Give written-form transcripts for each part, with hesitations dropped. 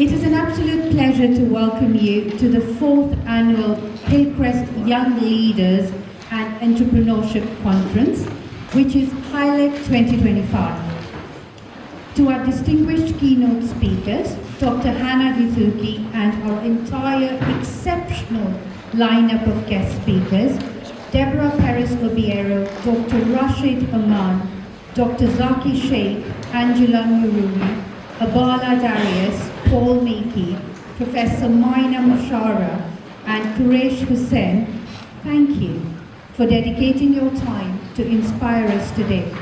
It is an absolute pleasure to welcome you to the 4th annual Hillcrest Young Leaders and Entrepreneurship Conference, which is Hylec 2025. To our distinguished keynote speakers, Dr. Hannah Hithuki and our entire exceptional lineup of guest speakers, Deborah Perez-Obiero, Dr. Rashid Aman, Dr. Zaki Sheikh, Angela Mururi, Abala Darius, Paul Miki, Professor Maina Mushara, and Quresh Hussain, thank you for dedicating your time to inspire us today.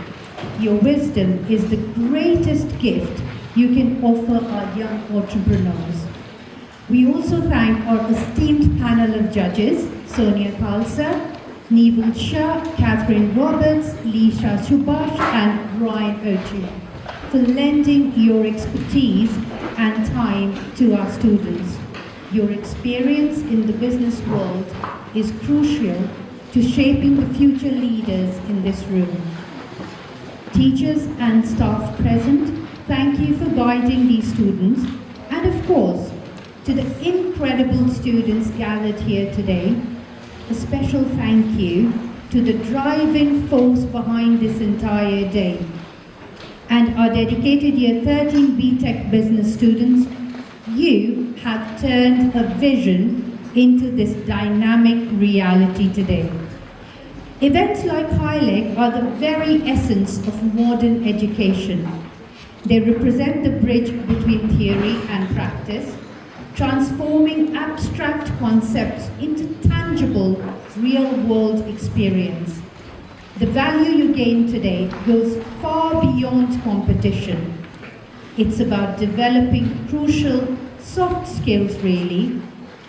Your wisdom is the greatest gift you can offer our young entrepreneurs. We also thank our esteemed panel of judges, Sonia Khalsa, Neville Shah, Catherine Roberts, Lisha Subhash, and Ryan Ochi, for lending your expertise and time to our students. Your experience in the business world is crucial to shaping the future leaders in this room. Teachers and staff present, thank you for guiding these students, and of course, to the incredible students gathered here today, a special thank you to the driving force behind this entire day. And our dedicated Year 13 BTech business students, you have turned a vision into this dynamic reality today. Events like Hylec are the very essence of modern education. They represent the bridge between theory and practice, transforming abstract concepts into tangible, real-world experience. The value you gain today goes far beyond competition. It's about developing crucial soft skills, really: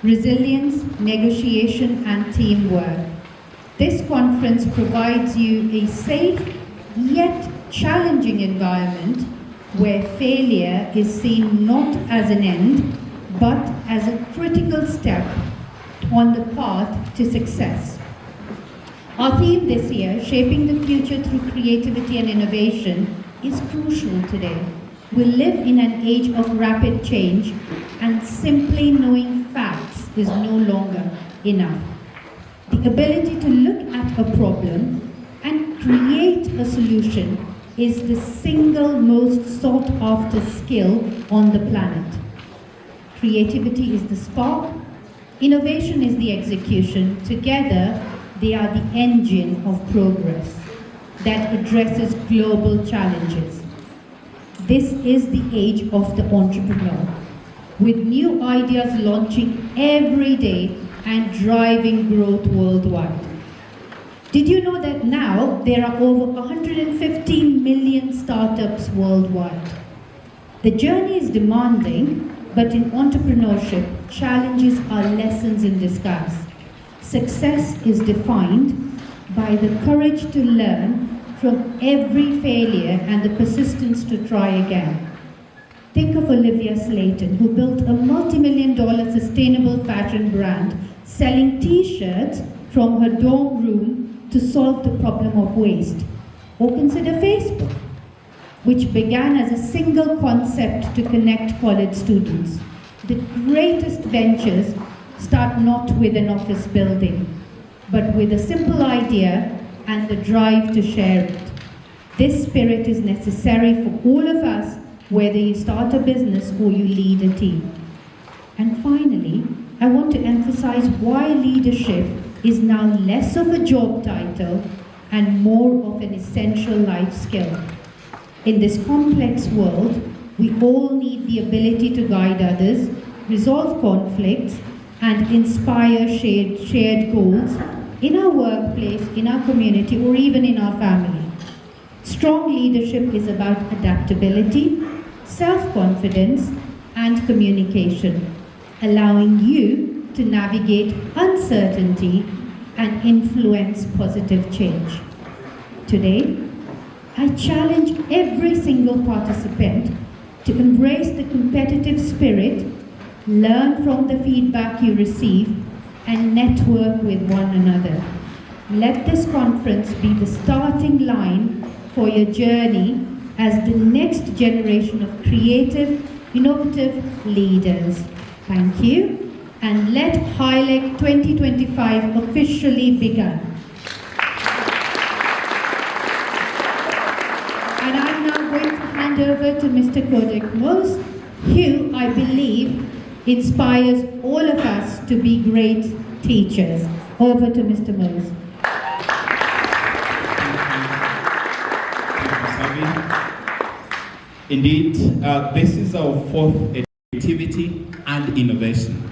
resilience, negotiation, and teamwork. This conference provides you a safe yet challenging environment where failure is seen not as an end, but as a critical step on the path to success. Our theme this year, Shaping the Future Through Creativity and Innovation, is crucial today. We live in an age of rapid change, and simply knowing facts is no longer enough. The ability to look at a problem and create a solution is the single most sought after skill on the planet. Creativity is the spark, innovation is the execution. Together, they are the engine of progress that addresses global challenges. This is the age of the entrepreneur, with new ideas launching every day and driving growth worldwide. Did you know that now there are over 115 million startups worldwide? The journey is demanding, but in entrepreneurship, challenges are lessons in disguise. Success is defined by the courage to learn from every failure and the persistence to try again. Think of Olivia Slayton, who built a multi-million-dollar sustainable fashion brand selling t-shirts from her dorm room to solve the problem of waste. Or consider Facebook, which began as a single concept to connect college students. The greatest ventures start not with an office building, but with a simple idea and the drive to share it. This spirit is necessary for all of us, whether you start a business or you lead a team. And finally, I want to emphasize why leadership is now less of a job title and more of an essential life skill. In this complex world, we all need the ability to guide others, resolve conflicts, and inspire shared goals in our workplace, in our community, or even in our family. Strong leadership is about adaptability, self-confidence, and communication, allowing you to navigate uncertainty and influence positive change. Today, I challenge every single participant to embrace the competitive spirit, learn from the feedback you receive, and network with one another. Let this conference be the starting line for your journey as the next generation of creative, innovative leaders. Thank you. And let Hylec 2025 officially begin. And I'm now going to hand over to Mr. Kodak Mose, who I believe inspires all of us to be great teachers. Over to Mr. Mose. Indeed, this is our fourth activity and innovation.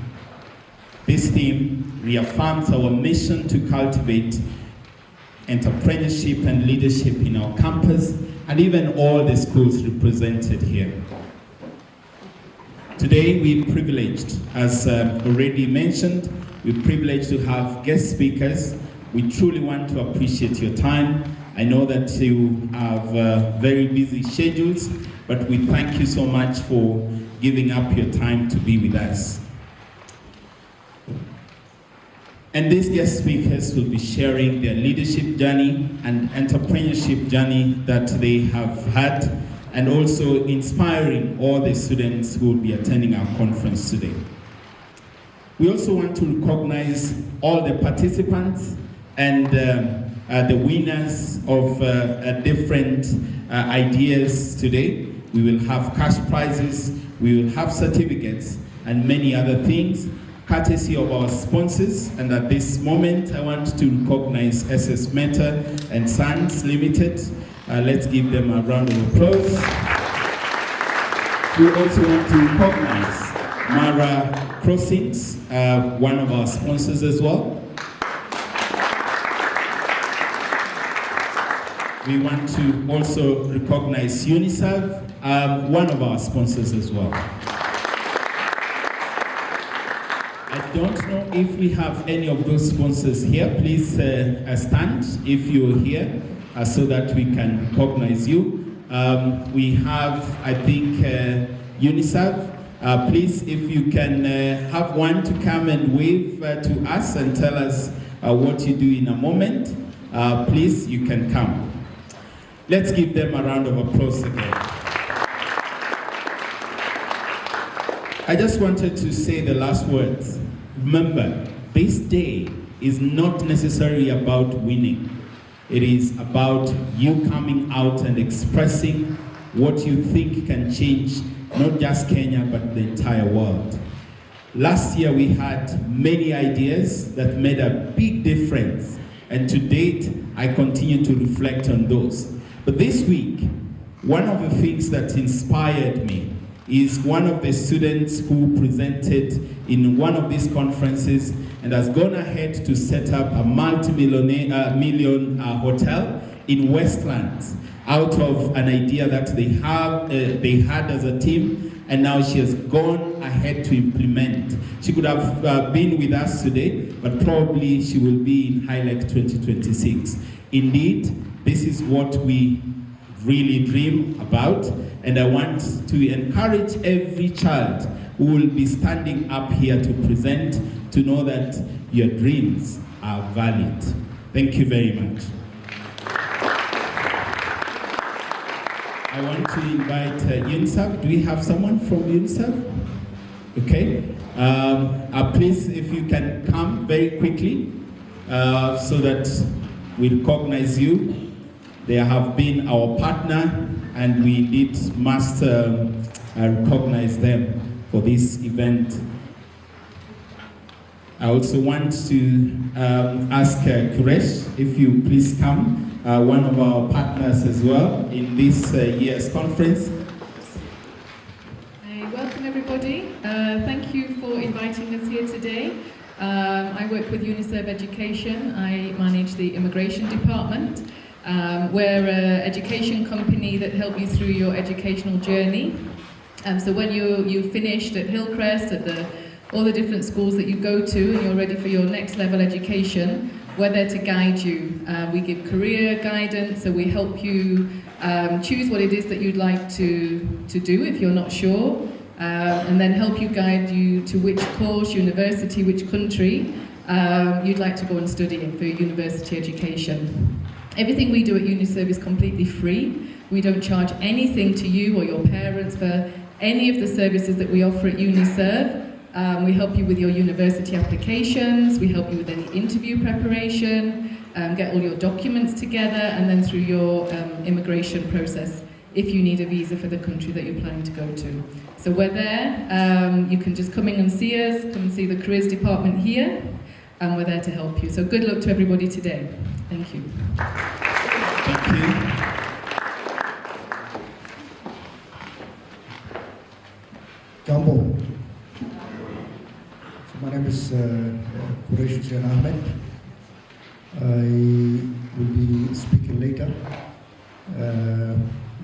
This theme reaffirms our mission to cultivate entrepreneurship and leadership in our campus and even all the schools represented here. Today we're privileged, as already mentioned, we're privileged to have guest speakers. We truly want to appreciate your time. I know that you have very busy schedules, but we thank you so much for giving up your time to be with us. And these guest speakers will be sharing their leadership journey and entrepreneurship journey that they have had, and also inspiring all the students who will be attending our conference today. We also want to recognize all the participants and the winners of different ideas today. We will have cash prizes, we will have certificates, and many other things, courtesy of our sponsors. And at this moment, I want to recognize SS Meta and Sons Limited. Let's give them a round of applause. We also want to recognize Mara Crossings, one of our sponsors as well. We want to also recognize UNICEF, one of our sponsors as well. I don't know if we have any of those sponsors here. Please stand if you're here so that we can recognize you. We have, I think, UNICEF. Please, if you can have one to come and wave to us and tell us what you do in a moment, please, you can come. Let's give them a round of applause again. I just wanted to say the last words. Remember, this day is not necessarily about winning. It is about you coming out and expressing what you think can change not just Kenya, but the entire world. Last year we had many ideas that made a big difference, and to date, I continue to reflect on those. But this week, one of the things that inspired me is one of the students who presented in one of these conferences and has gone ahead to set up a multi-million hotel in Westlands out of an idea that they had as a team, and now she has gone ahead to implement. She could have been with us today, but probably she will be in Hylec 2026. Indeed, this is what we really dream about, and I want to encourage every child who will be standing up here to present to know that your dreams are valid. Thank you very much. I want to invite UNICEF. Do we have someone from UNICEF? Okay. Please, if you can come very quickly so that we recognize you. They have been our partner, and we must recognize them for this event. I also want to ask Kuresh, if you please come, one of our partners as well in this year's conference. Welcome everybody. Thank you for inviting us here today. I work with UNICEF Education. I manage the immigration department. We're an education company that help you through your educational journey. So when you finished at Hillcrest, at all the different schools that you go to, and you're ready for your next level education, we're there to guide you. We give career guidance, so we help you choose what it is that you'd like to do if you're not sure, and then help you guide you to which course, university, which country you'd like to go and study in for your university education. Everything we do at UNICEF is completely free. We don't charge anything to you or your parents for any of the services that we offer at UniServe. We help you with your university applications, we help you with any interview preparation, get all your documents together, and then through your immigration process if you need a visa for the country that you're planning to go to. So we're there, you can just come in and see us, come and see the careers department here, and we're there to help you. So good luck to everybody today. Thank you. Thank you. Jambo. So my name is Quraish Hussain Ahmed. I will be speaking later,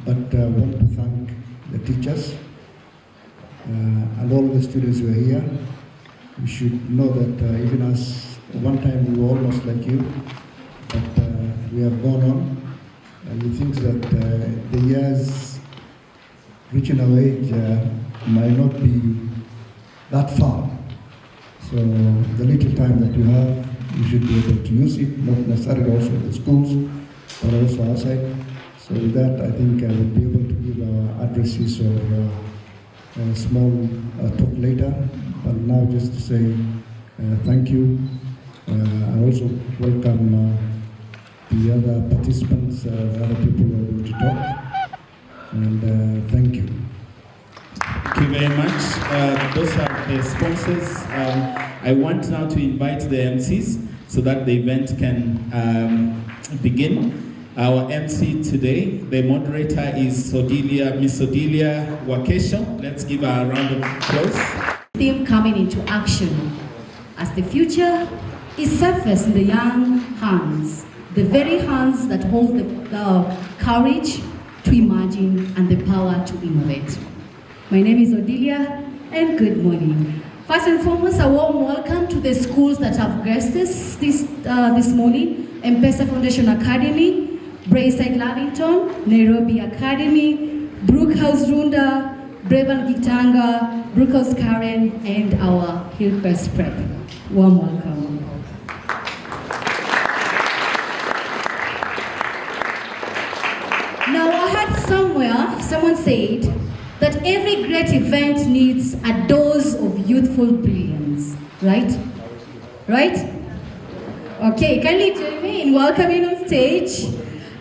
but I want to thank the teachers and all the students who are here. You should know that even us, one time we were almost like you, but we have gone on. We think that the years reaching our age might not be that far. So the little time that you have, you should be able to use it, not necessarily also in the schools, but also outside. So with that, I think I will be able to give our addresses or a small talk later. But now just to say thank you. I also welcome the other participants, other people who are going to talk. And thank you. Thank you very much. Those are the sponsors. I want now to invite the MCs so that the event can begin. Our MC today, the moderator is Miss Odilia Wakesho. Let's give her a round of applause. Theme coming into action as the future is surfaced in the young hands, the very hands that hold the courage to imagine and the power to innovate. My name is Odilia, and good morning. First and foremost, a warm welcome to the schools that have graced us this morning: M-Pesa Foundation Academy, Brayside Lavington, Nairobi Academy, Brookhouse Runda, Brevan Gitanga, Brookhouse Karen, and our Hillcrest Prep. Warm welcome. Now, I heard somewhere, someone said that every great event needs a dose of youthful brilliance, right? Right? Okay, kindly join me in welcoming on stage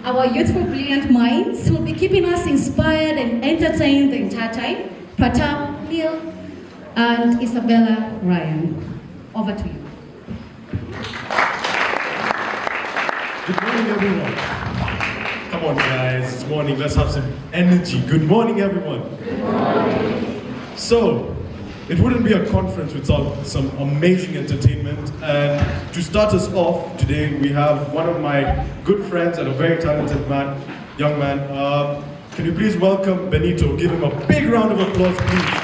our youthful brilliant minds who will be keeping us inspired and entertained the entire time. Pratap, Neil, and Isabella Ryan. Over to you. Good morning, everyone. Come on, guys. It's morning. Let's have some energy. Good morning, everyone. Good morning. So, it wouldn't be a conference without some amazing entertainment. And to start us off today, we have one of my good friends and a very talented young man. Can you please welcome Benito? Give him a big round of applause, please.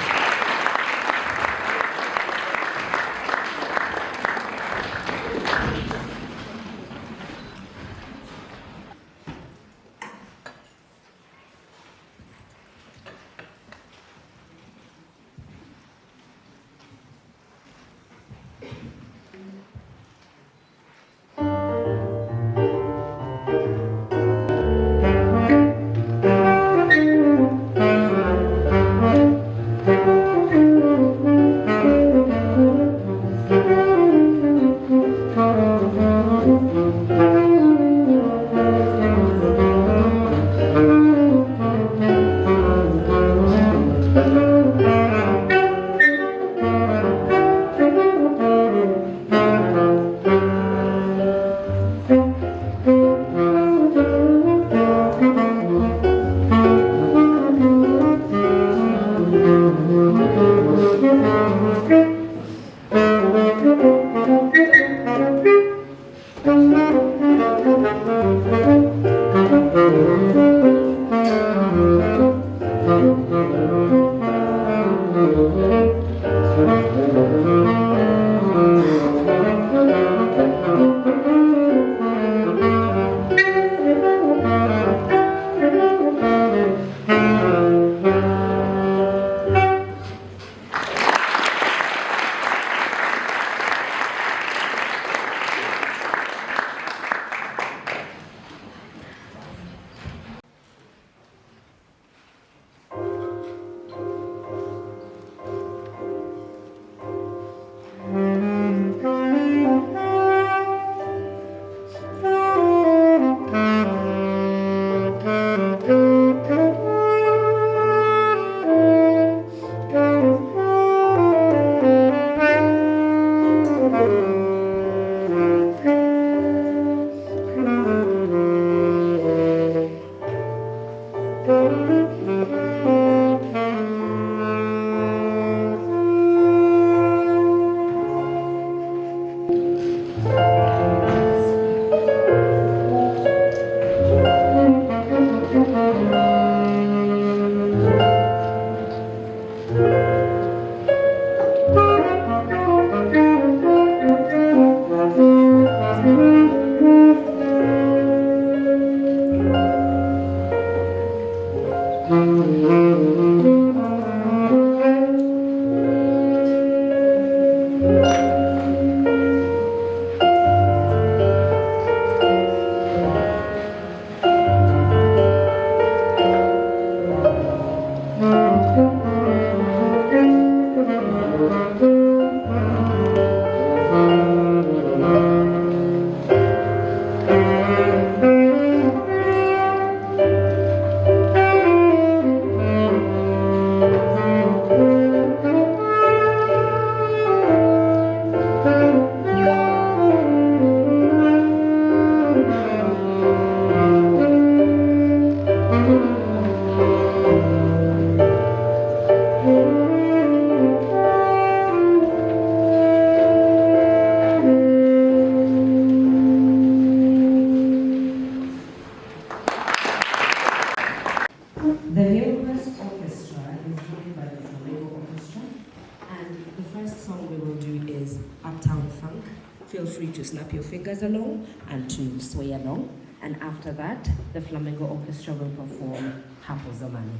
feel free to snap your fingers along and to sway along. And after that, the Flamenco Orchestra will perform Hapo Zamani.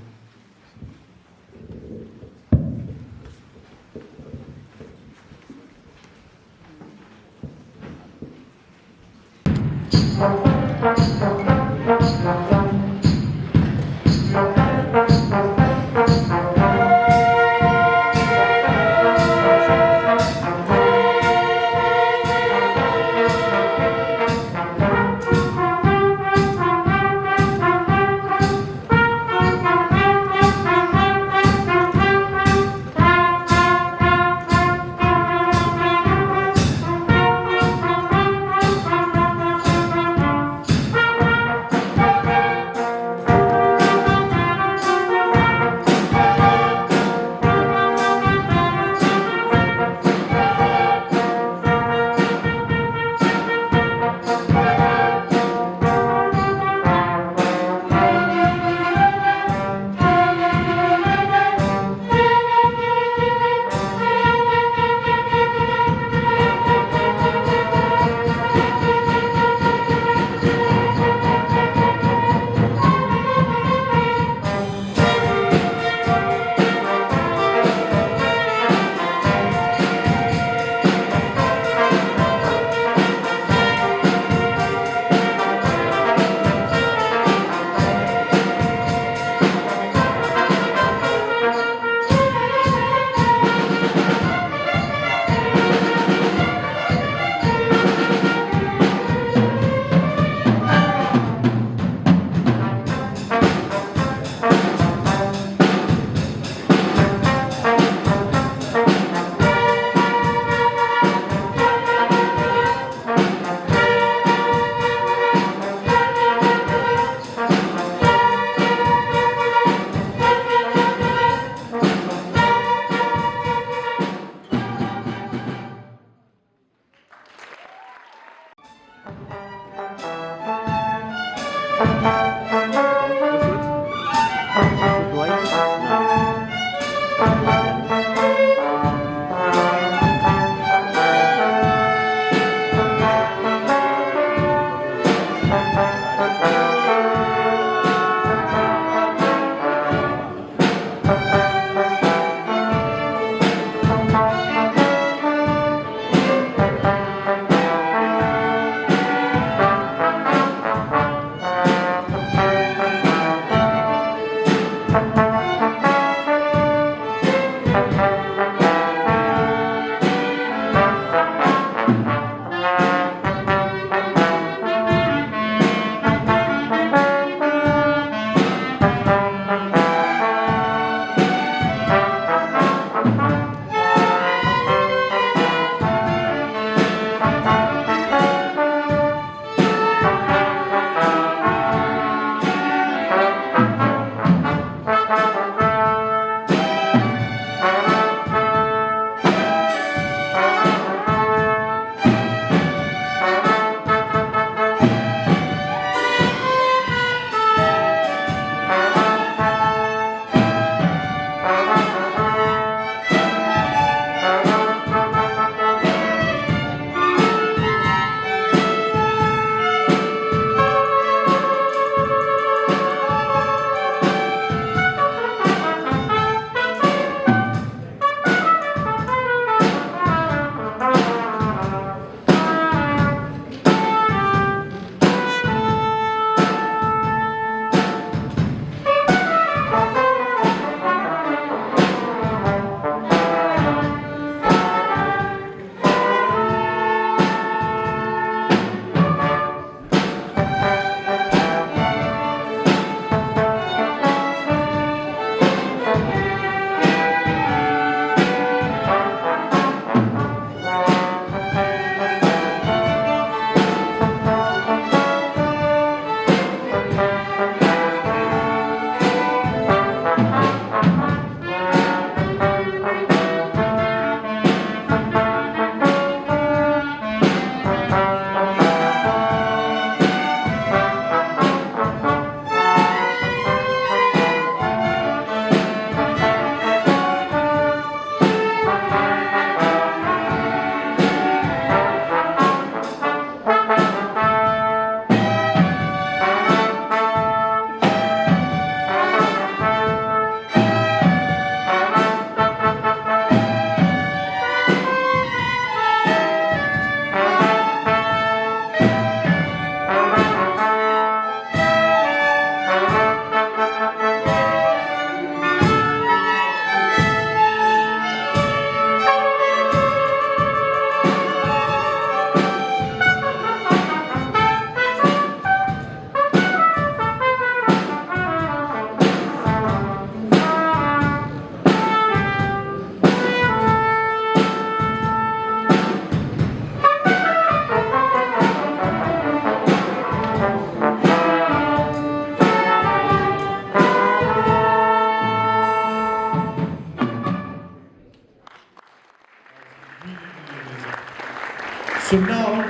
So now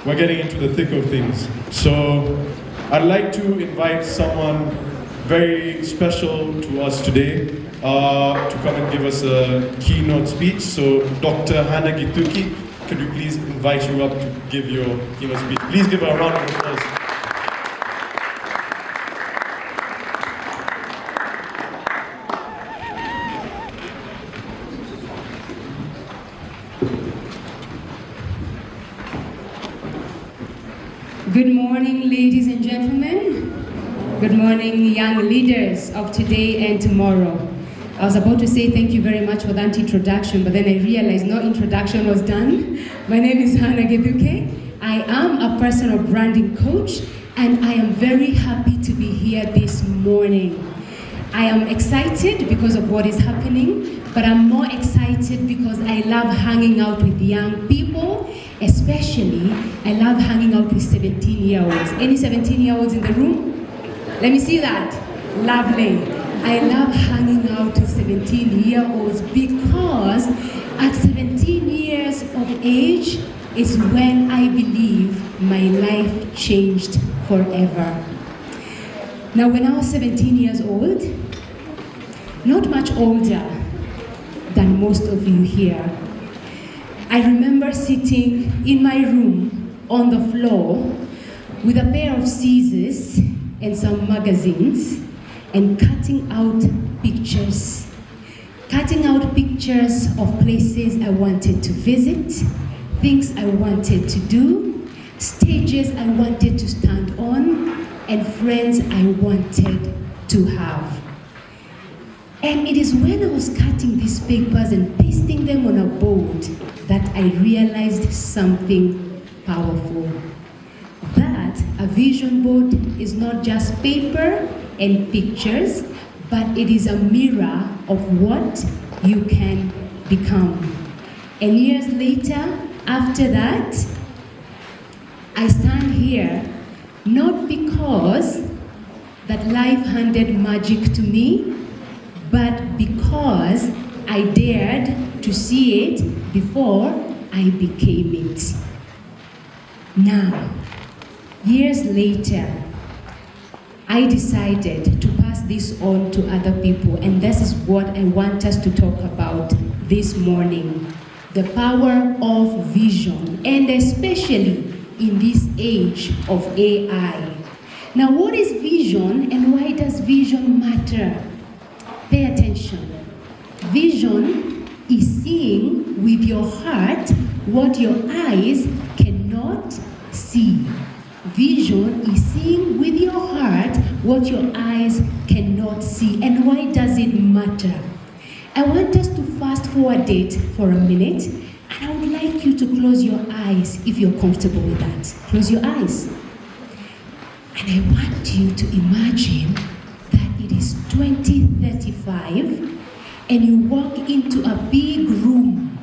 we're getting into the thick of things. So I'd like to invite someone very special to us today to come and give us a keynote speech. So Dr. Hannah Githuki, could we please invite you up to give your keynote speech? Please give her a round of applause. Good morning, ladies and gentlemen. Good morning, young leaders of today and tomorrow. I was about to say thank you very much for that introduction, but then I realized no introduction was done. My name is Hannah Gebuke. I am a personal branding coach, and I am very happy to be here this morning. I am excited because of what is happening, but I'm more excited because I love hanging out with young people. Especially, I love hanging out with 17-year-olds. Any 17-year-olds in the room? Let me see that. Lovely. I love hanging out with 17-year-olds because at 17 years of age is when I believe my life changed forever. Now, when I was 17 years old, not much older than most of you here, I remember sitting in my room on the floor with a pair of scissors and some magazines and cutting out pictures of places I wanted to visit, things I wanted to do, stages I wanted to stand on, and friends I wanted to have. And it is when I was cutting these papers and pasting them on a board that I realized something powerful. That a vision board is not just paper and pictures, but it is a mirror of what you can become. And years later, after that, I stand here not because that life handed magic to me, but because I dared to see it before I became it. Now, years later, I decided to pass this on to other people, and this is what I want us to talk about this morning. The power of vision, and especially in this age of AI. Now, what is vision and why does vision matter? Pay attention. Vision is seeing with your heart what your eyes cannot see. Vision is seeing with your heart what your eyes cannot see. And why does it matter? I want us to fast forward it for a minute, and I would like you to close your eyes if you're comfortable with that. Close your eyes. And I want you to imagine that it is 2035 and you walk into a big room.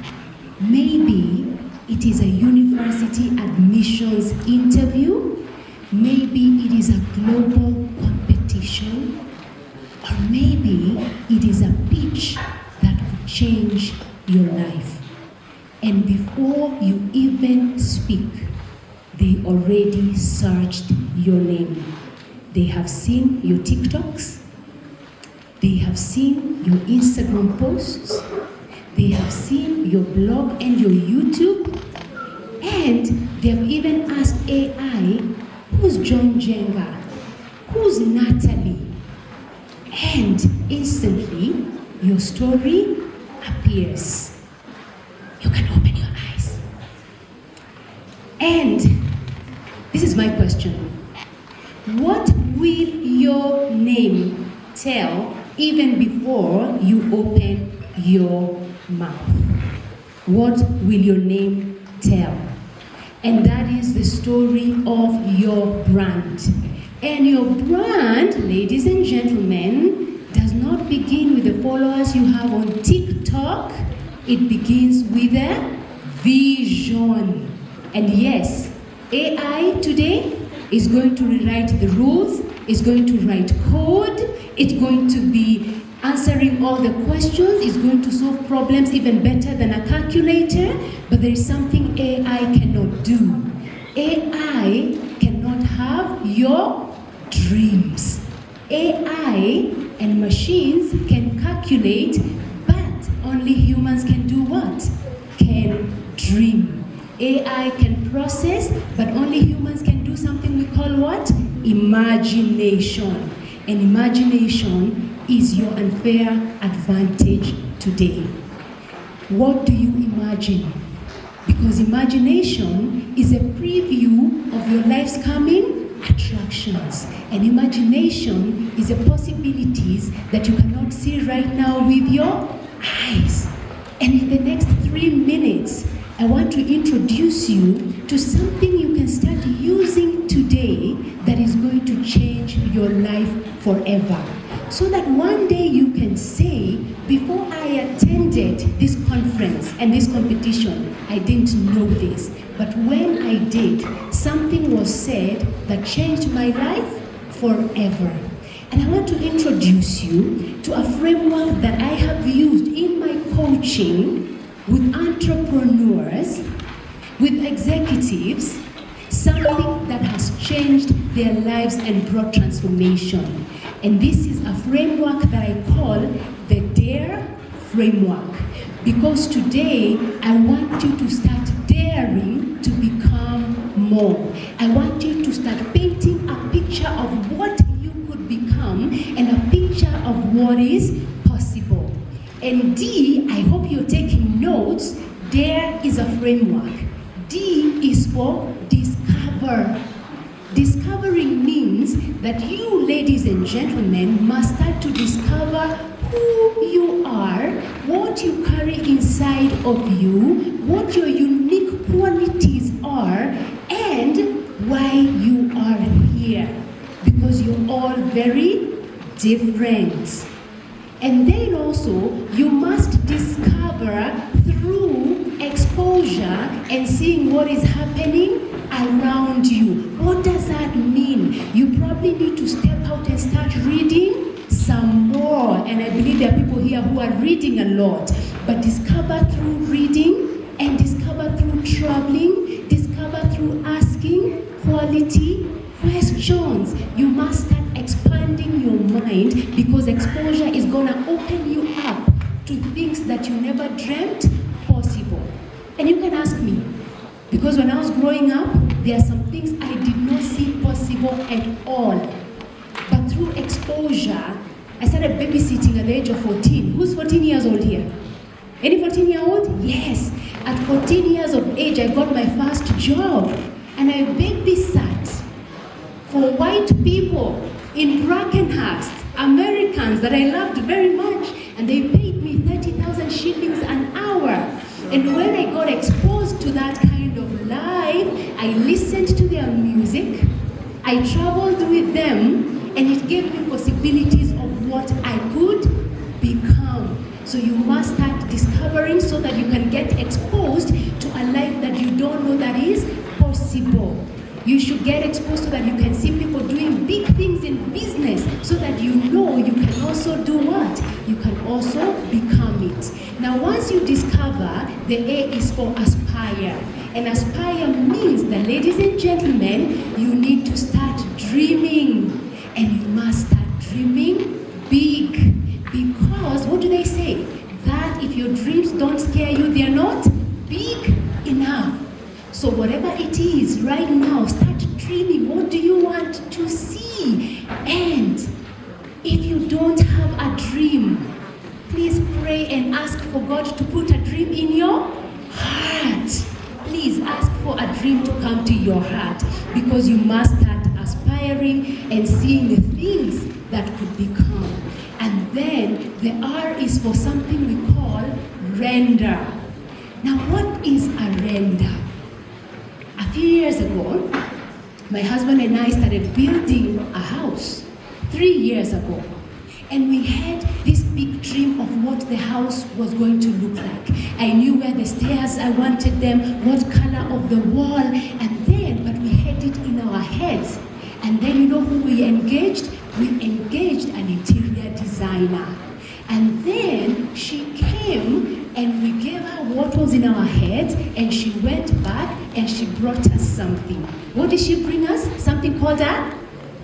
Maybe it is a university admissions interview. Maybe it is a global competition. Or maybe it is a pitch that could change your life. And before you even speak, they already searched your name. They have seen your TikToks. They have seen your Instagram posts. They have seen your blog and your YouTube. And they have even asked AI, who's John Jenga? Who's Natalie? And instantly, your story appears. You can open your eyes. And this is my question. What will your name tell even before you open your mouth? What will your name tell? And that is the story of your brand. And your brand, ladies and gentlemen, does not begin with the followers you have on TikTok. It begins with a vision. And yes, AI today is going to rewrite the rules, is going to write code, it's going to be answering all the questions, is going to solve problems even better than a calculator, but there is something AI cannot do. AI cannot have your dreams. AI and machines can calculate, but only humans can do what? Can dream. AI can process, but only humans can do something we call what? Imagination. And imagination is your unfair advantage today. What do you imagine? Because imagination is a preview of your life's coming attractions. And imagination is the possibilities that you cannot see right now with your eyes. And in the next 3 minutes, I want to introduce you to something you can start using today that is going to change your life forever. So that one day you can say, before I attended this conference and this competition, I didn't know this. But when I did, something was said that changed my life forever. And I want to introduce you to a framework that I have used in my coaching with entrepreneurs, with executives, something that has changed their lives and brought transformation. And this is a framework that I call the DARE framework. Because today, I want you to start daring to become more. I want you to start painting a picture of what you could become and a picture of what is possible. And D, I hope you're taking notes. DARE is a framework. D is for discover. Discovering means that you, ladies and gentlemen, must start to discover who you are, what you carry inside of you, what your unique qualities are, and why you are here. Because you're all very different. And then also, you must discover through exposure and seeing what is happening around you. What does that mean? You probably need to step out and start reading some more. And I believe there are people here who are reading a lot. But discover through reading and discover through traveling, discover through asking quality questions. You must start expanding your mind because exposure is going to open you up to things that you never dreamt possible. And you can ask me, because when I was growing up, there are some things I did not see possible at all. But through exposure, I started babysitting at the age of 14. Who's 14 years old here? Any 14-year-old? Yes. At 14 years of age, I got my first job. And I babysat for white people in Brackenhurst, Americans that I loved very much. And they paid me 30,000 shillings an hour. And when I got exposed to that kind of life, I listened to their music, I traveled with them, and it gave me possibilities of what I could become. So you must start discovering so that you can get exposed to a life that you don't know that is possible. You should get exposed so that you can see people doing big things in business so that you know you can also do what? You can also become it. Now once you discover, the A is for aspire. And aspire means that, ladies and gentlemen, you need to start dreaming. And you must start dreaming big. Because, what do they say? That if your dreams don't scare you, they're not big enough. So whatever it is, right now, start dreaming. What do you want to see? And if you don't have a dream, please pray and ask for God to put a dream in your heart. Please ask for a dream to come to your heart because you must start aspiring and seeing the things that could become. And then the R is for something we call render. Now, what is a render? A few years ago, my husband and I started building a house 3 years ago. And we had this big dream of what the house was going to look like. I knew where the stairs I wanted them, what color of the wall, but we had it in our heads. And then you know who we engaged? We engaged an interior designer. And then she came and we gave her what was in our heads, and she went back and she brought us something. What did she bring us? Something called a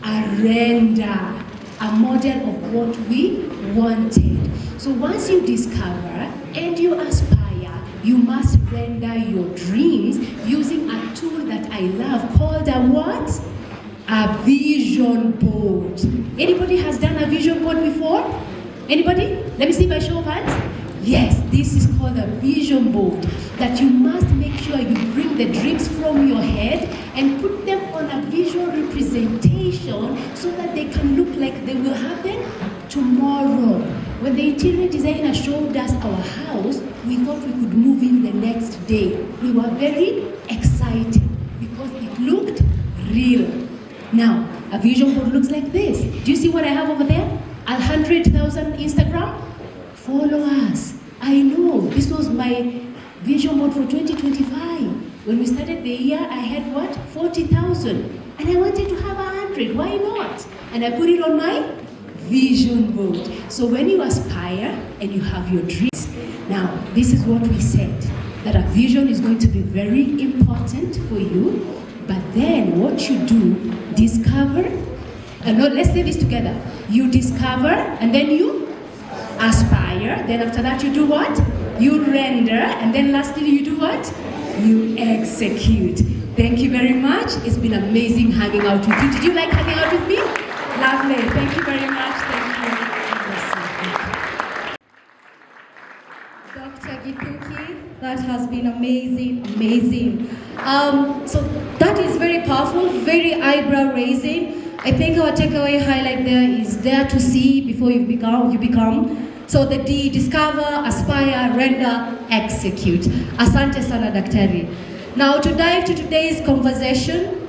render, a model of what we wanted. So once you discover and you aspire, you must render your dreams using a tool that I love called a what? A vision board. Anybody has done a vision board before? Anybody? Let me see by show of hands. Yes, this is called a vision board, that you must make sure you bring the dreams from your head and put them on a visual representation so that they can look like they will happen tomorrow. When the interior designer showed us our house, we thought we could move in the next day. We were very excited because it looked real. Now, a vision board looks like this. Do you see what I have over there? 100,000 Instagram followers. I know, this was my vision board for 2025. When we started the year, I had what? 40,000. And I wanted to have 100, why not? And I put it on my vision board. So when you aspire and you have your dreams, now this is what we said, that a vision is going to be very important for you, but then what you do, discover, no, let's say this together. You discover and then you aspire, then after that you do what? You render, and then lastly you do what? You execute. Thank you very much. It's been amazing hanging out with you. Did you like hanging out with me? Lovely. Thank you very much. Thank you. Dr. Gipuki, that has been amazing, amazing. So that is very powerful, very eyebrow raising. I think our takeaway highlight there is dare to see before you become. So the D, discover, aspire, render, execute. Asante sana daktari. Now to dive to today's conversation,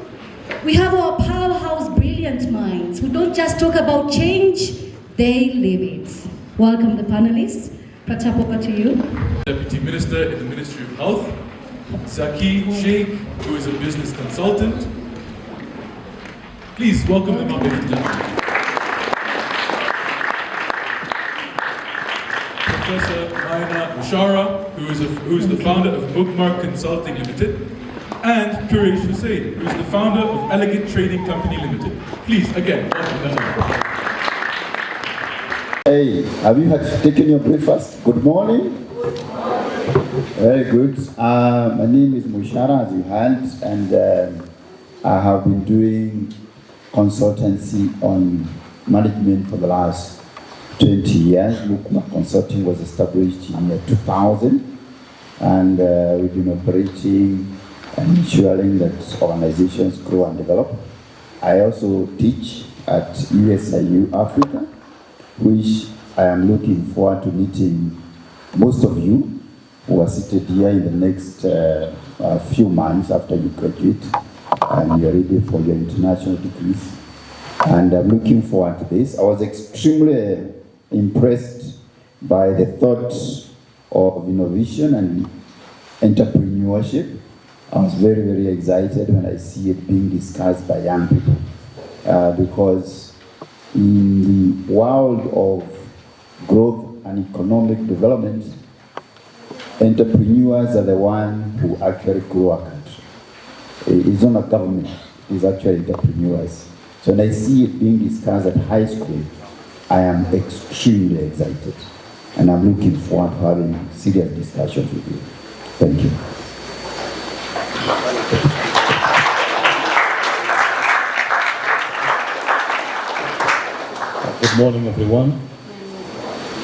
we have our powerhouse brilliant minds who don't just talk about change, they live it. Welcome the panelists. Pratap, over to you. Deputy Minister in the Ministry of Health, Zaki Sheikh, who is a business consultant. Please welcome them up, ladies and gentlemen. Professor Aina Mushara, who is the founder of Bookmark Consulting Limited, and Quraish Hussain, who is the founder of Elegant Trading Company Limited. Please, again, welcome them. Hey, have you taken your breakfast? Good morning. Very good. My name is Mushara, as you heard, and I have been doing consultancy on management for the last 20 years. Bookmark Consulting was established in 2000, and we've been operating and ensuring that organizations grow and develop. I also teach at USIU Africa, which I am looking forward to meeting most of you who are seated here in the next few months after you graduate and you're ready for your international degrees. And I'm looking forward to this. I was extremely impressed by the thought of innovation and entrepreneurship. I was very, very excited when I see it being discussed by young people because in the world of growth and economic development, entrepreneurs are the ones who actually grow a country. It's not a government, it's actually entrepreneurs. So when I see it being discussed at high school, I am extremely excited. And I'm looking forward to having serious discussions with you. Thank you. Good morning, everyone.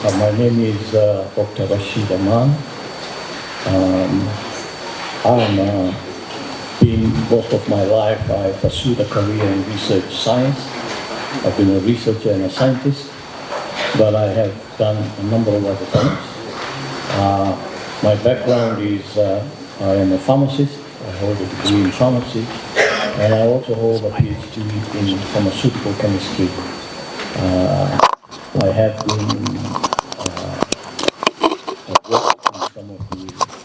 My name is Dr. Rashid Aman. Most of my life, I pursued a career in research science. I've been a researcher and a scientist, but I have done a number of other things. My background is I am a pharmacist. I hold a degree in pharmacy, and I also hold a PhD in pharmaceutical chemistry. I have been worked in some of the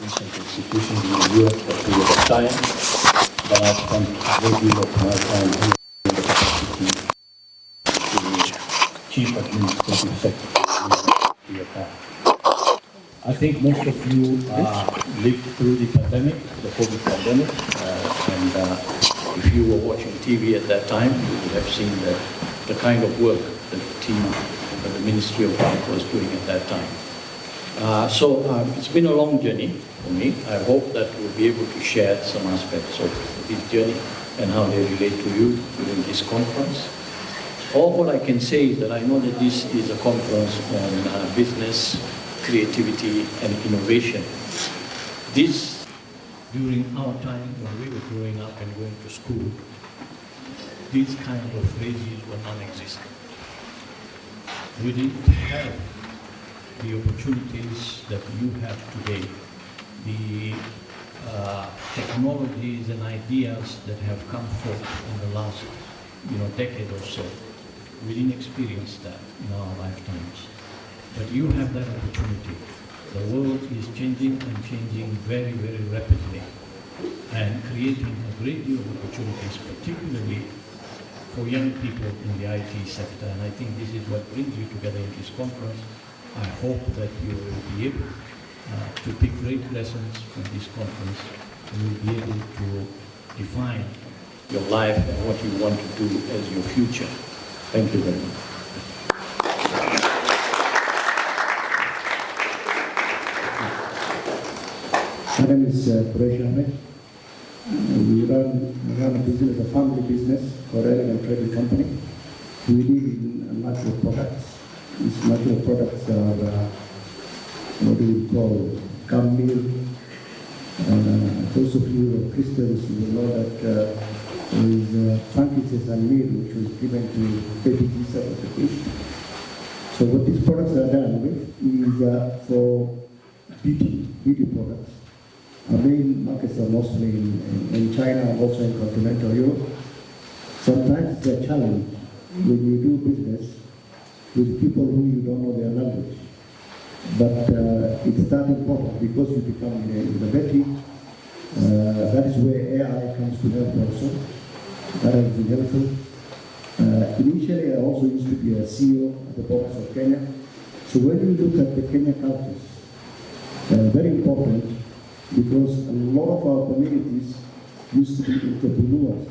recent institutions in the US for a period of time, but I've spent a great deal of my time here in the capacity to Chief Administrative Secretary I think most of you lived through the pandemic, the COVID pandemic, and if you were watching TV at that time, you would have seen the kind of work that the team at the Ministry of Health was doing at that time. So it's been a long journey for me. I hope that we'll be able to share some aspects of this journey and how they relate to you during this conference. All I can say is that I know that this is a conference on business, creativity, and innovation. This, during our time when we were growing up and going to school, these kind of phrases were non-existent. We didn't have the opportunities that you have today, the technologies and ideas that have come forth in the last decade or so. We didn't experience that in our lifetimes. But you have that opportunity. The world is changing and changing very, very rapidly and creating a great deal of opportunities, particularly for young people in the IT sector. And I think this is what brings you together in this conference. I hope that you will be able to pick great lessons from this conference and will be able to define your life and what you want to do as your future. Thank you very much. My name is Qureshi Ahmed. We run a business, a family business called Hylec Trading Company. We deal in natural products. These natural products are what do we call gum meal. Those of you who are Christians will know that there is frankincense and meal which was given to baby Jesus at the feast. So what these products are done with is for beauty products. Our main markets are mostly in China and also in continental Europe. Sometimes it's a challenge when you do business with people who you don't know their language. But it's that important because you become innovative. That is where AI comes to help also. That has been helpful. Initially, I also used to be a CEO at the borders of Kenya. So when you look at the Kenya cultures, very important because a lot of our communities used to be entrepreneurs,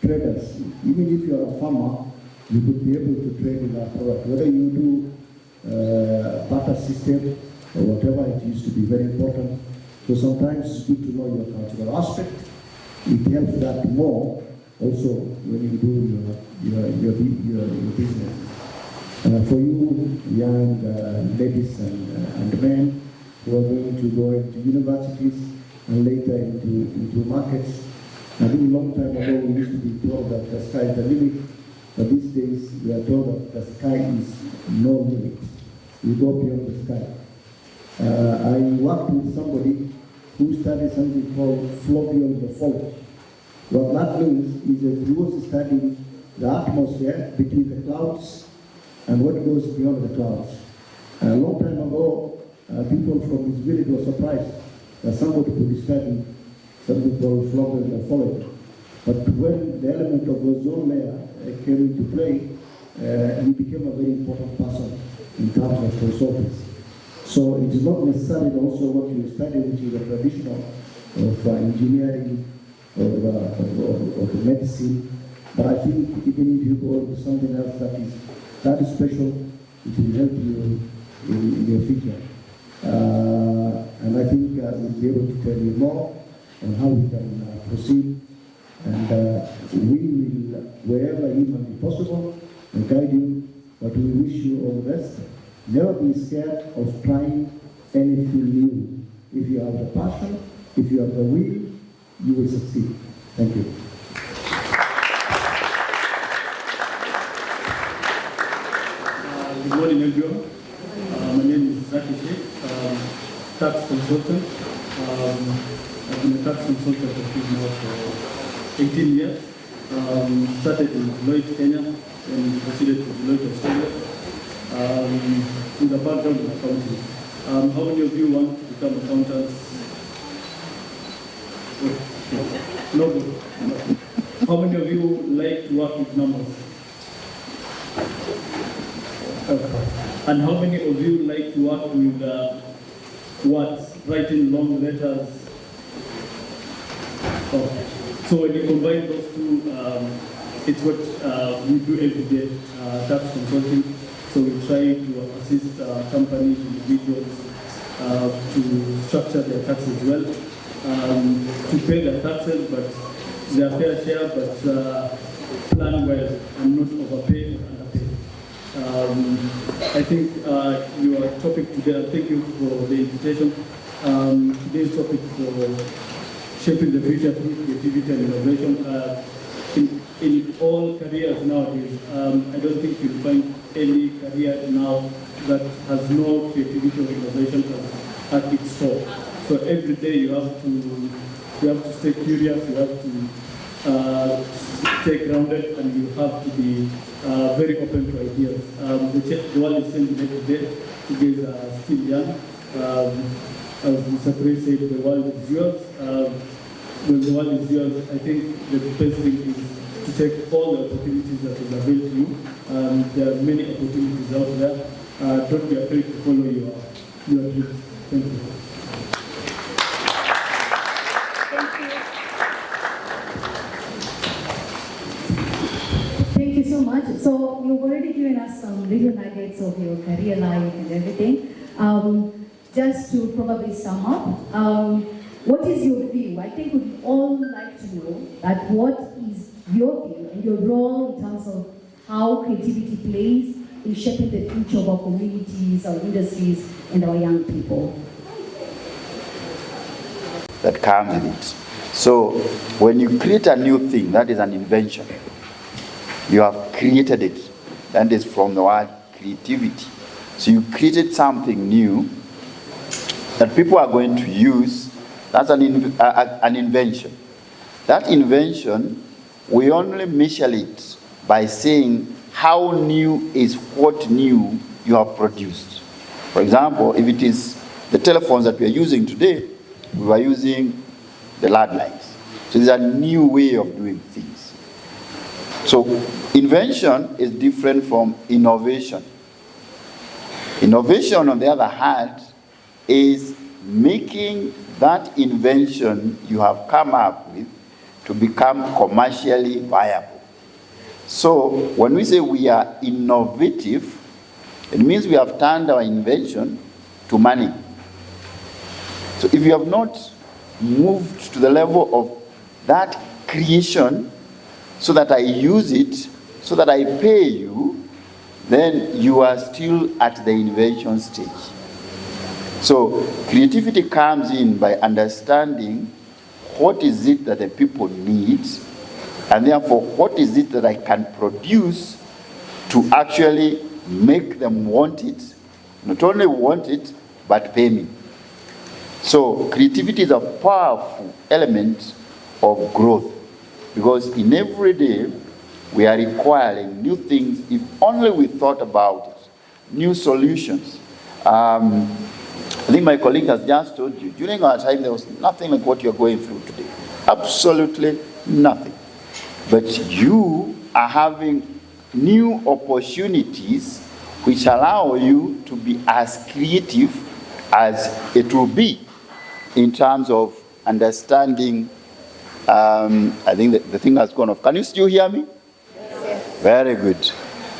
traders. Even if you are a farmer, you could be able to trade in our product. Whether you do barter system or whatever, it used to be very important. So sometimes it's good to know your cultural aspect. It helps that more also when you do your business. For you young ladies and men who are going to go into universities and later into markets, I think a long time ago we used to be told that the sky is the limit, but these days we are told that the sky is no limit. You go beyond the sky. I worked with somebody who studied something called flow beyond the fault. What that means is that he was studying the atmosphere between the clouds and what goes beyond the clouds. A long time ago, people from his village were surprised that somebody could study something called flow beyond the fault. But when the element of ozone layer came into play, he became a very important person in terms of consultants. So it is not necessarily also what you study, which is the traditional of engineering or medicine, but I think even if you go into something else that is special, it will help you in your future. And I think we'll be able to tell you more on how we can proceed, and we will, wherever even possible, guide you, but we wish you all the best. Never be scared of trying anything new. If you have the passion, if you have the will, you will succeed. Thank you. Good morning, everyone. My name is Zaki Sheikh, tax consultant. I've been a tax consultant now for 18 years. Started in Deloitte, Kenya, and proceeded to Deloitte, Australia, with a background in accounting. How many of you want to become accountants? Nobody. How many of you like to work with numbers? And how many of you like to work with words, writing long letters? Okay. So when you combine those two, it's what we do every day, tax consulting. So we try to assist companies, individuals, to structure their taxes well, to pay their taxes, but their fair share, but plan well and not overpay or underpay. I think your topic today, thank you for the invitation. Today's topic for shaping the future through creativity and innovation. In all careers nowadays, I don't think you'll find any career now that has no creativity or innovation at its core. So every day you have to stay curious, you have to stay grounded, and you have to be very open to ideas. The world is changing every day. You guys are still young. As Mr. Gray said, the world is yours. When the world is yours, I think the best thing is to take all the opportunities that is available to you. There are many opportunities out there. Don't be afraid to follow your dreams. Thank you. Thank you so much. So you've already given us some little nuggets of your career life and everything. Just to probably sum up, what is your view? I think we'd all like to know that what is your view and your role in terms of how creativity plays in shaping the future of our communities, our industries, and our young people. That comes with it. So when you create a new thing, that is an invention. You have created it. That is from the word creativity. So you created something new that people are going to use. That's an invention. That invention, we only measure it by saying how new is what new you have produced. For example, if it is the telephones that we are using today, we were using the landlines. So it's a new way of doing things. So invention is different from innovation. Innovation, on the other hand, is making that invention you have come up with to become commercially viable. So when we say we are innovative, it means we have turned our invention to money. So if you have not moved to the level of that creation so that I use it, so that I pay you, then you are still at the invention stage. So creativity comes in by understanding what is it that the people need, and therefore what is it that I can produce to actually make them want it, not only want it, but pay me. So creativity is a powerful element of growth, because in every day we are requiring new things if only we thought about it, new solutions. I think my colleague has just told you, during our time there was nothing like what you're going through today. Absolutely nothing. But you are having new opportunities which allow you to be as creative as it will be in terms of understanding. I think that the thing has gone off. Can you still hear me? Yes. Very good.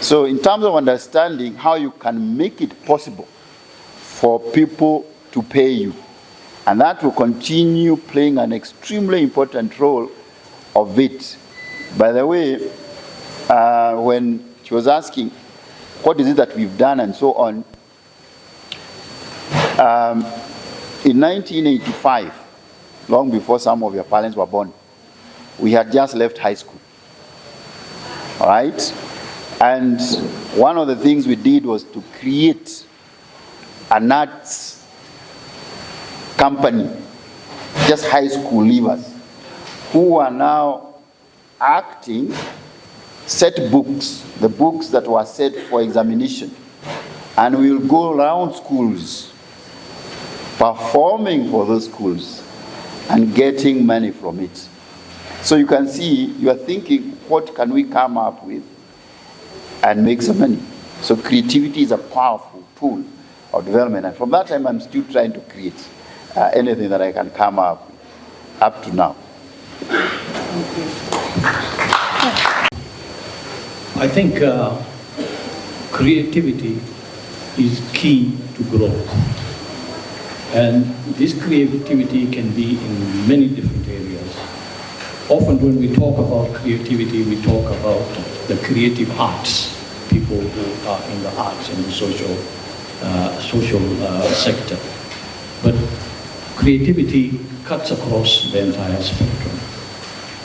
So in terms of understanding how you can make it possible for people to pay you, and that will continue playing an extremely important role of it. By the way, when she was asking, what is it that we've done and so on, in 1985, long before some of your parents were born, we had just left high school. All right? And one of the things we did was to create an arts company, just high school leavers, who are now acting, set books, the books that were set for examination. And we will go around schools, performing for those schools, and getting money from it. So you can see, you are thinking, what can we come up with and make some money? So creativity is a powerful tool of development. And from that time, I'm still trying to create anything that I can come up to now. I think creativity is key to growth. And this creativity can be in many different areas. Often when we talk about creativity, we talk about the creative arts, people who are in the arts and the social sector. But creativity cuts across the entire spectrum.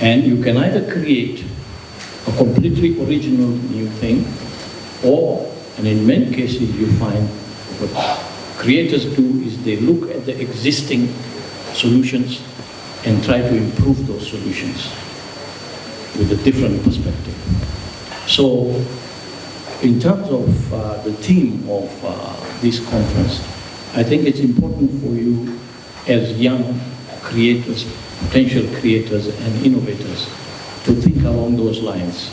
And you can either create a completely original new thing, or, and in many cases you find what creators do is they look at the existing solutions and try to improve those solutions with a different perspective. So, in terms of the theme of this conference, I think it's important for you as young creators, potential creators and innovators to think along those lines.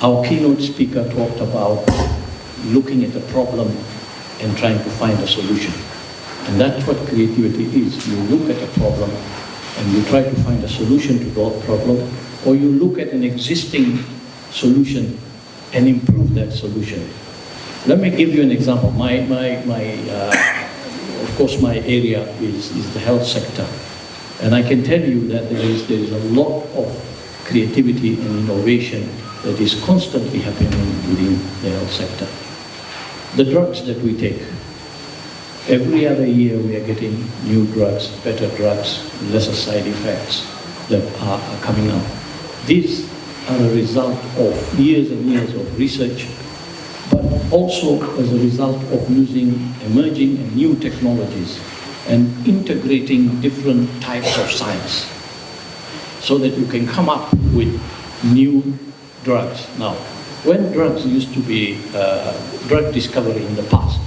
Our keynote speaker talked about looking at a problem and trying to find a solution. And that's what creativity is. You look at a problem and you try to find a solution to that problem, or you look at an existing solution and improve that solution. Let me give you an example. Of course, my area is the health sector. And I can tell you that there is a lot of creativity and innovation that is constantly happening within the health sector. The drugs that we take, every other year we are getting new drugs, better drugs, lesser side effects that are coming out. These are a result of years and years of research, but also as a result of using emerging and new technologies and integrating different types of science so that you can come up with new drugs. Now, when drugs used to be drug discovery in the past,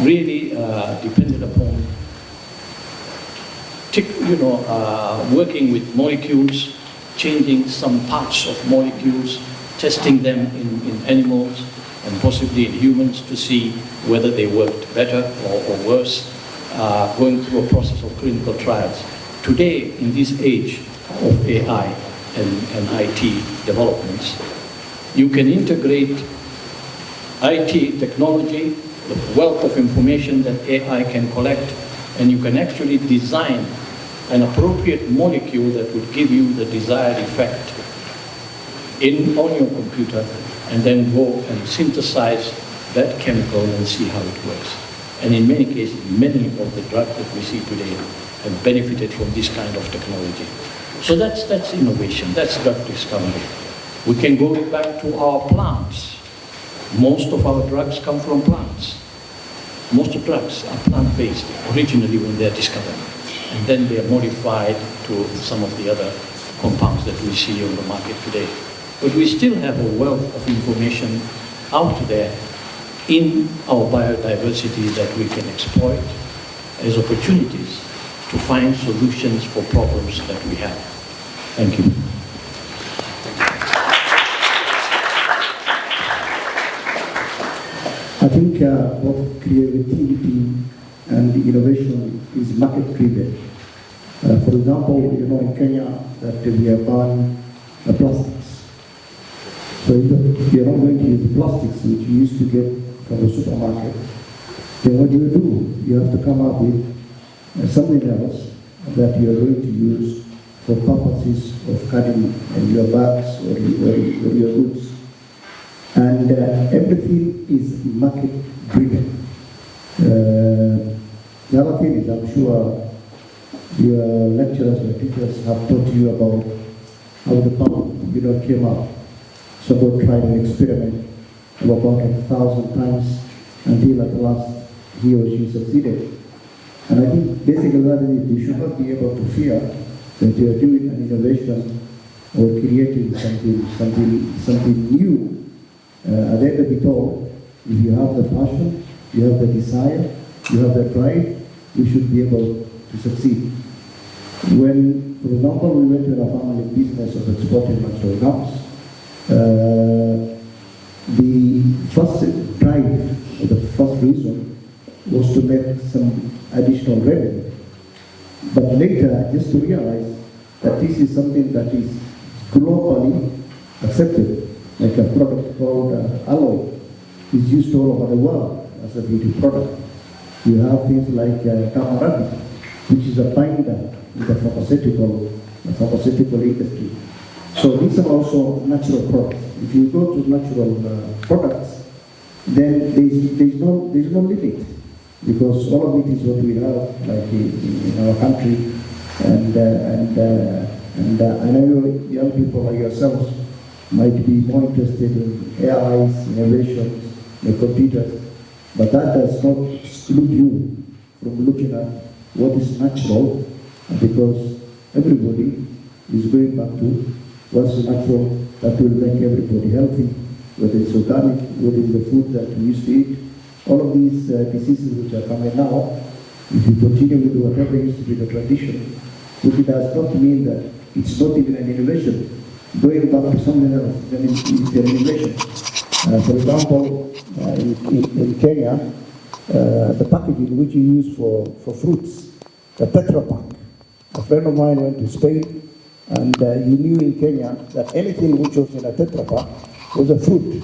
really depended upon working with molecules, changing some parts of molecules, testing them in animals and possibly in humans to see whether they worked better or worse, going through a process of clinical trials. Today, in this age of AI and IT developments, you can integrate IT technology, the wealth of information that AI can collect, and you can actually design an appropriate molecule that would give you the desired effect on your computer, and then go and synthesize that chemical and see how it works. And in many cases, many of the drugs that we see today have benefited from this kind of technology. So that's innovation, that's drug discovery. We can go back to our plants. Most of our drugs come from plants. Most of drugs are plant-based originally when they're discovered. And then they are modified to some of the other compounds that we see on the market today. But we still have a wealth of information out there in our biodiversity that we can exploit as opportunities to find solutions for problems that we have. Thank you. I think both creativity and innovation is market-driven. For example, in Kenya that we have banned plastics. So if you're not going to use plastics which you used to get from the supermarket, then what do? You have to come up with something else that you are going to use for purposes of carrying your bags or your goods. And everything is market-driven. The other thing is, I'm sure your lecturers, your teachers have taught you about how the pump, came up. Someone tried an experiment of about 1,000 times until at last he or she succeeded. And I think basically that is, you should not be able to fear that you are doing an innovation or creating something new. At the end of it all, if you have the passion, you have the desire, you have the drive, you should be able to succeed. When, for example, we went to a family business of exporting natural gas, The first drive, or the first reason, was to make some additional revenue. But later, just to realize that this is something that is globally accepted, like a product called alloy, is used all over the world as a beauty product. You have things like Tamarabi, which is a binder in the pharmaceutical industry. So these are also natural products. If you go to natural products, then there's no limit, because all of it is what we have, like in our country, and I know young people like yourselves might be more interested in AIs, innovations, the computers, but that does not exclude you from looking at what is natural, because everybody is going back to what's natural that will make everybody healthy, whether it's organic, whether it's the food that we used to eat. All of these diseases which are coming now, if you continue with whatever used to be the tradition, it does not mean that it's not even an innovation. Going back to something else, then it's an innovation. For example, in Kenya, the packaging which you use for fruits, the Tetra Pak. A friend of mine went to Spain, and he knew in Kenya that anything which was in a Tetra Pak was a fruit.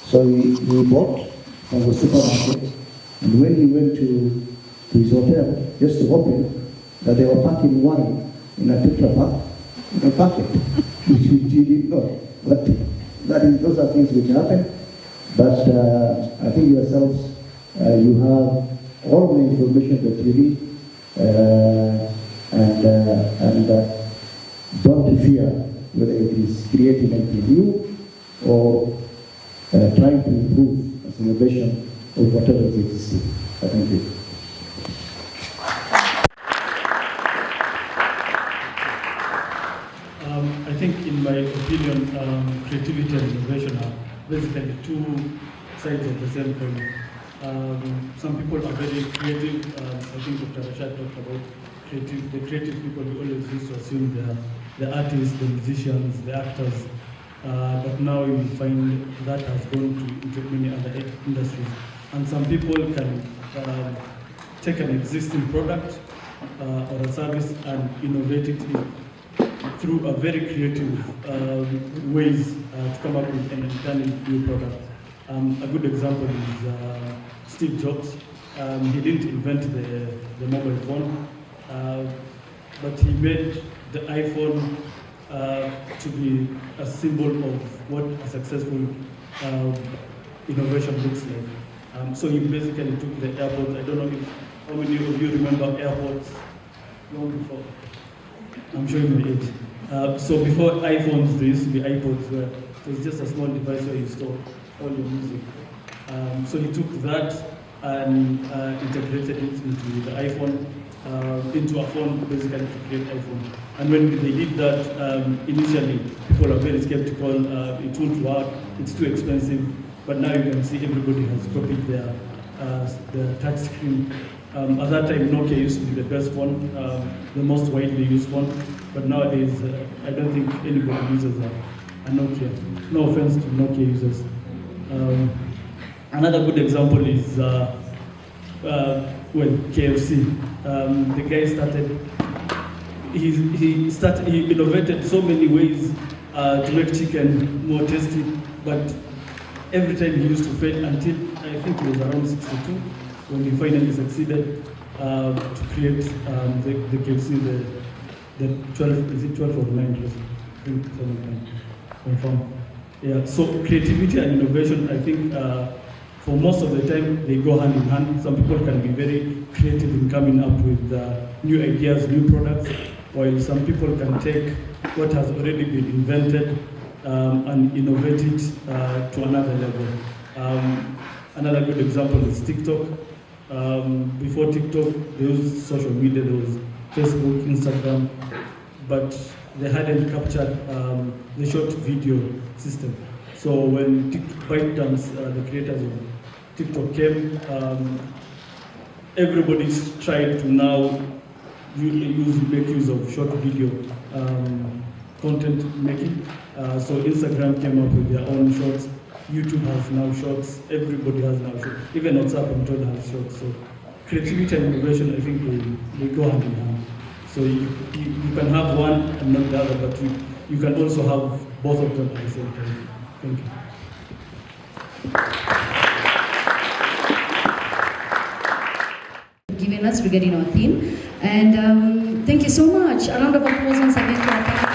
So he bought from the supermarket, and when he went to his hotel, just to open, that they were packing wine in a Tetra Pak, in a packet, which he did not. But those are things which happen. But I think yourselves, you have all the information that you need, and don't fear whether it is creating anything new or trying to improve as innovation of whatever is existing. Thank you. I think, in my opinion, creativity and innovation are basically two sides of the same coin. Some people are very creative. I think Dr. Rashad talked about the creative people. We always used to assume the artists, the musicians, the actors. But now you find that has gone into many other industries. And some people can take an existing product or a service and innovate it through a very creative ways to come up with an entirely new product. A good example is Steve Jobs. He didn't invent the mobile phone, but he made the iPhone to be a symbol of what a successful innovation looks like. So he basically took the airports. I don't know how many of you remember airports long before. I'm showing my age. So before iPhones, there used to be iPods, where it was just a small device where you store all your music. So he took that and integrated it into the iPhone, into a phone, basically to create iPhone. And when they did that, initially people are very skeptical. It won't work. It's too expensive. But now you can see everybody has copied their touch screen. At that time, Nokia used to be the best phone, the most widely used phone. But nowadays, I don't think anybody uses a Nokia. No offense to Nokia users. Another good example is KFC. The guy started. He innovated so many ways to make chicken more tasty, but every time he used to fail until I think he was around 62 when he finally succeeded to create the KFC, the 12, is it 12 or 9 years? I think confirm. Yeah, so creativity and innovation, I think for most of the time they go hand in hand. Some people can be very creative in coming up with new ideas, new products, while some people can take what has already been invented and innovate it to another level. Another good example is TikTok. Before TikTok, there was social media, there was Facebook, Instagram, but they hadn't captured the short video system. So when ByteDance, the creators of TikTok came, everybody's tried to now make use of short video content making. So Instagram came up with their own shorts. YouTube has now shorts, everybody has now shorts, even WhatsApp and Twitter has shorts. So creativity and innovation, I think they go hand in hand. So you can have one and not the other, but you can also have both of them at the same time. Thank you. Giving us regarding our theme, and thank you so much. A round of applause once again to our panel.